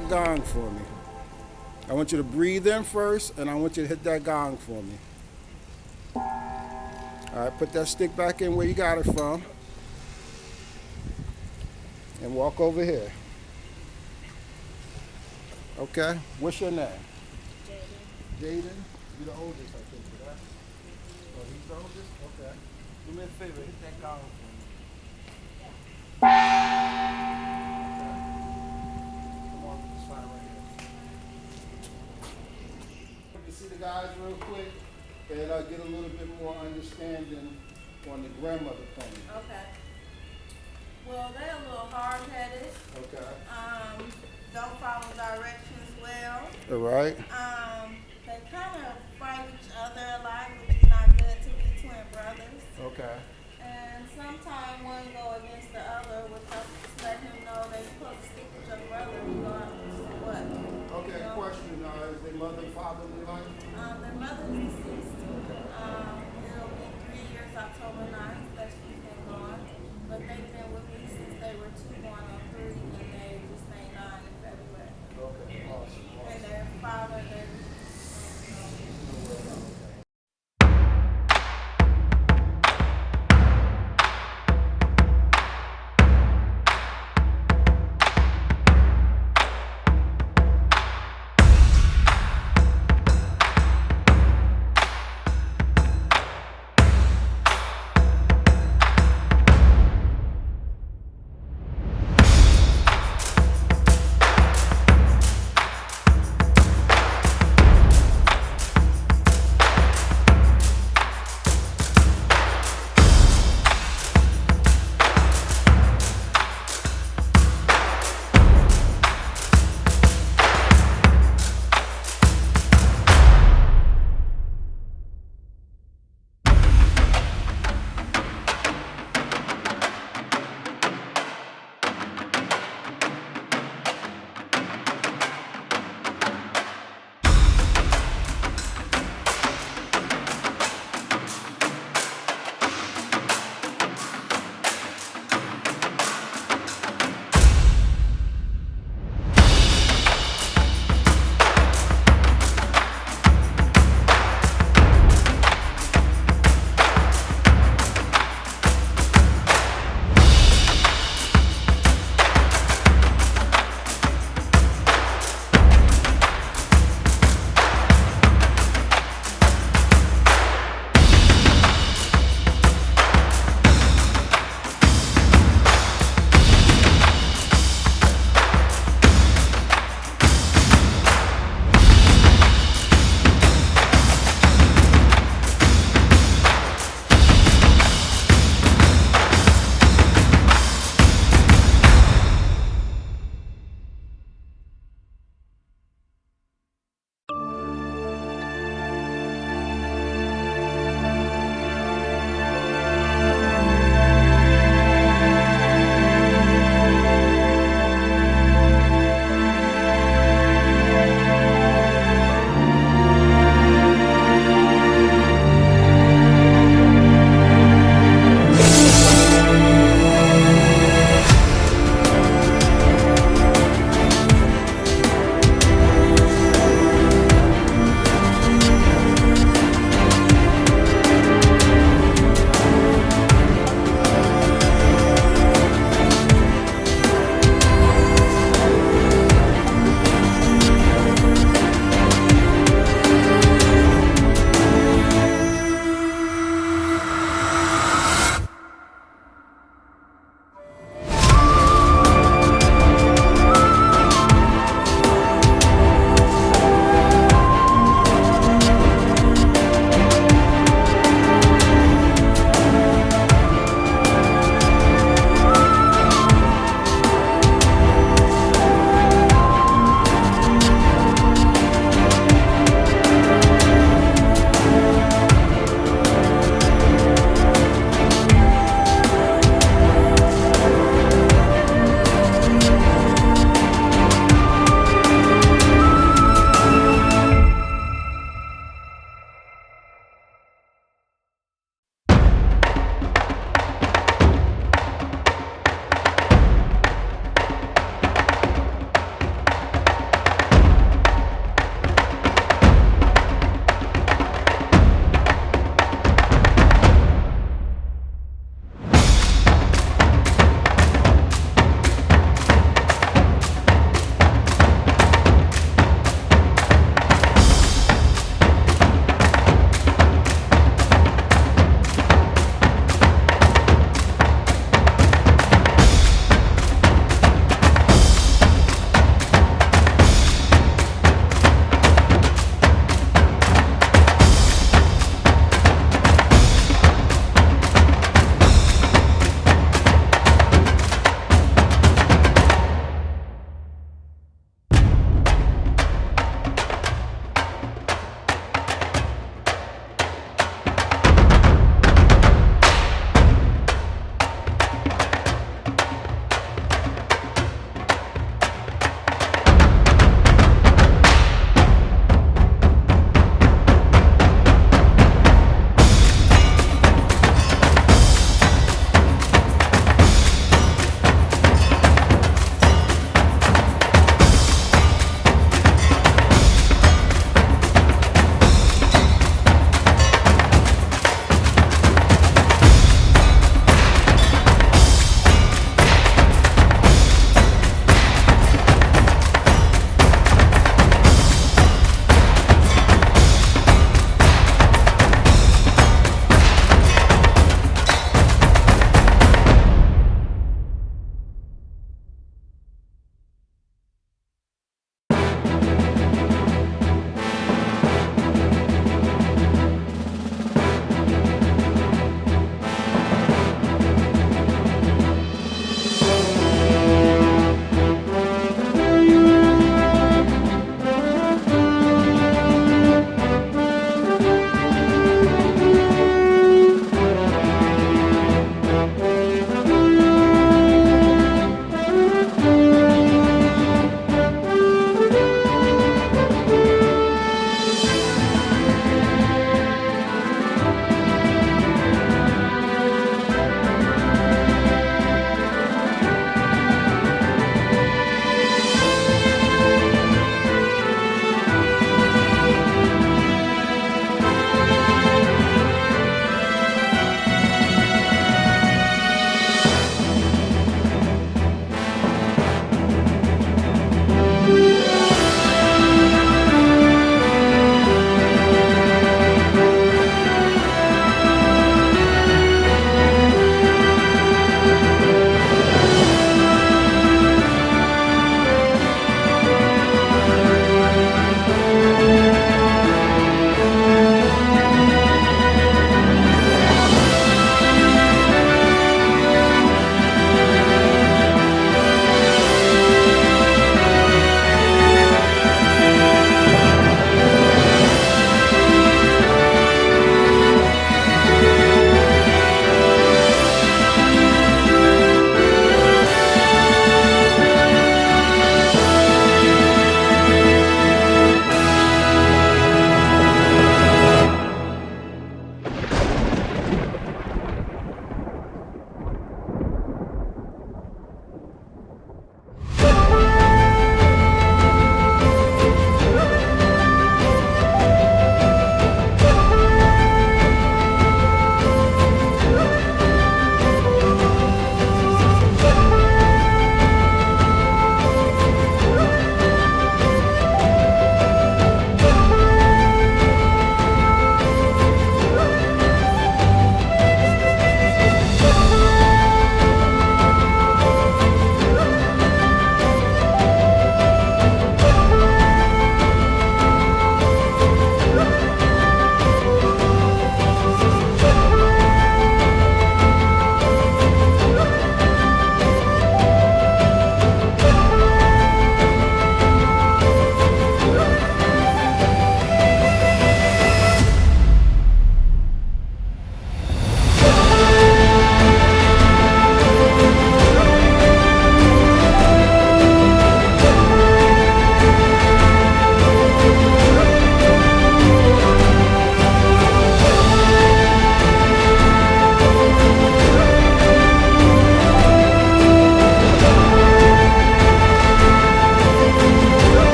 that gong for me. I want you to breathe in first, and I want you to hit that gong for me. All right, put that stick back in where you got it from, and walk over here. Okay, what's your name? Jaden. You're the oldest, I think, for that. Oh, he's the oldest? Okay. Do me a favor, hit that gong for me. Come on, this side right here. You see the guys real quick, and get a little bit more understanding on the grandmother pony. Okay. Well, they're a little hard-headed. Okay. Don't follow directions well. All right. They kind of fight each other a lot, which is not good to be twin brothers. Okay. And sometimes one go against the other, which I just let him know they supposed to stick with your brother regardless of what. Okay, question, is their mother and father alive? Their mother is deceased. It'll be 3 years October 9th that she's been gone. But they've been with me since they were 2 going on 3, and they just made 9 in February. Okay, awesome. And their father, their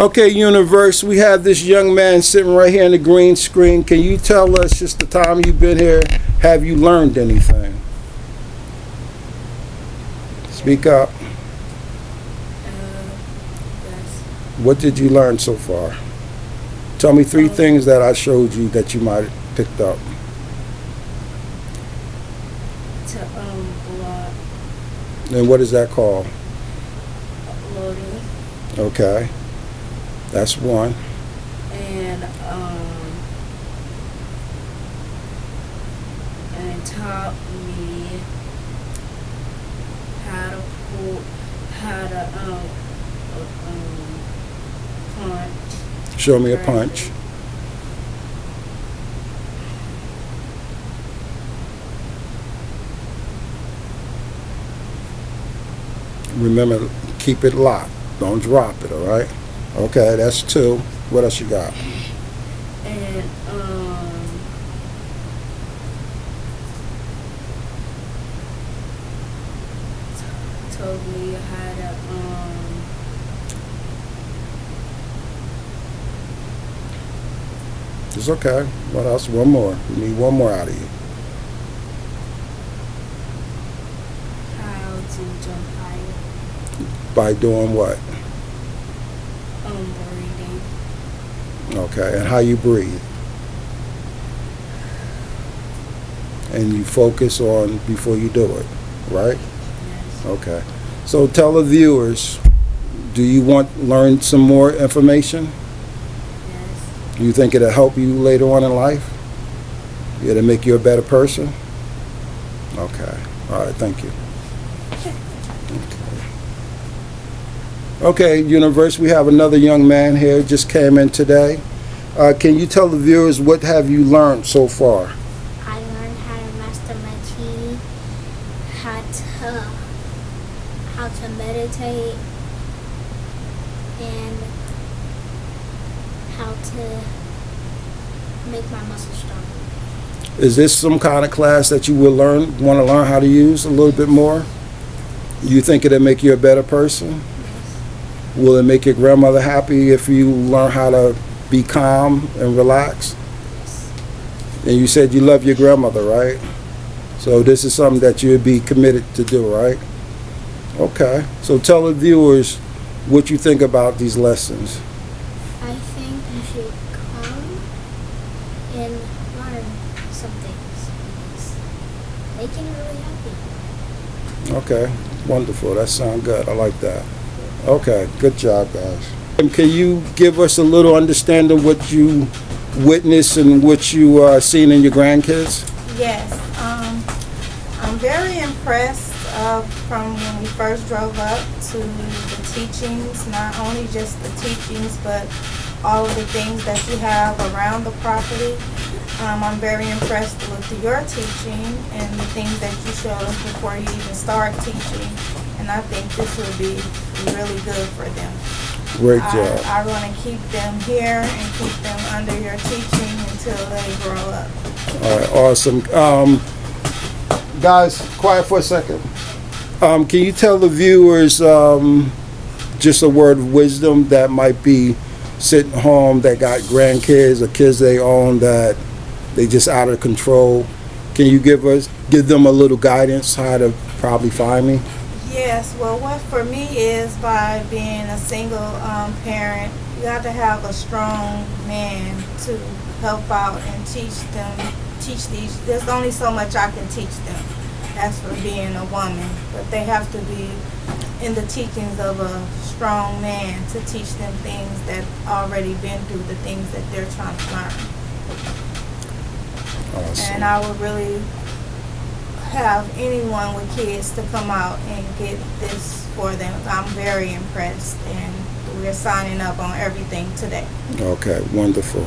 Okay, Universe, we have this young man sitting right here on the green screen. Can you tell us, just the time you've been here, have you learned anything? Speak up. Yes. What did you learn so far? Tell me 3 things that I showed you that you might have picked up. To block And what is that called? loading Okay. That's one. and taught me how to pull, how to punch. Show me a punch. Remember, keep it locked. Don't drop it, all right? Okay, that's 2. What else you got? And told me how to It's okay. What else? One more. We need one more out of you. how to jump higher. By doing what? Breathing. Okay, and how you breathe. And you focus on before you do it, right? Yes. Okay. So tell the viewers, do you want to learn some more information? Yes. You think it'll help you later on in life? It'll make you a better person? Okay. All right, thank you. Okay, Universe, we have another young man here, just came in today. Can you tell the viewers what have you learned so far? I learned how to master my key, how to meditate, and how to make my muscles stronger. Is this some kind of class that you will want to learn how to use a little bit more? You think it'll make you a better person? Will it make your grandmother happy if you learn how to be calm and relax? And you said you love your grandmother, right? So this is something that you'd be committed to do, right? Okay. So tell the viewers what you think about these lessons. I think you should come and learn some things because they can really help you. Okay. Wonderful. That sounds good. I like that. Okay. Good job, guys. And can you give us a little understanding of what you witnessed and what you seen in your grandkids? Yes, I'm very impressed from when we first drove up to the teachings, not only just the teachings, but all of the things that you have around the property. I'm very impressed with your teaching and the things that you showed us before you even start teaching. And I think this will be really good for them. Great job. I want to keep them here and keep them under your teaching until they grow up. All right, awesome. Guys, quiet for a second. Can you tell the viewers just a word of wisdom that might be sitting home that got grandkids or kids they own that they just out of control? Can you give them a little guidance how to probably find me? Yes, well, what for me is by being a single parent, you have to have a strong man to help out and teach these. There's only so much I can teach them as for being a woman, but they have to be in the teachings of a strong man to teach them things that already been through the things that they're trying to learn. Awesome. And I would really have anyone with kids to come out and get this for them. I'm very impressed, and we're signing up on everything today. Okay, wonderful.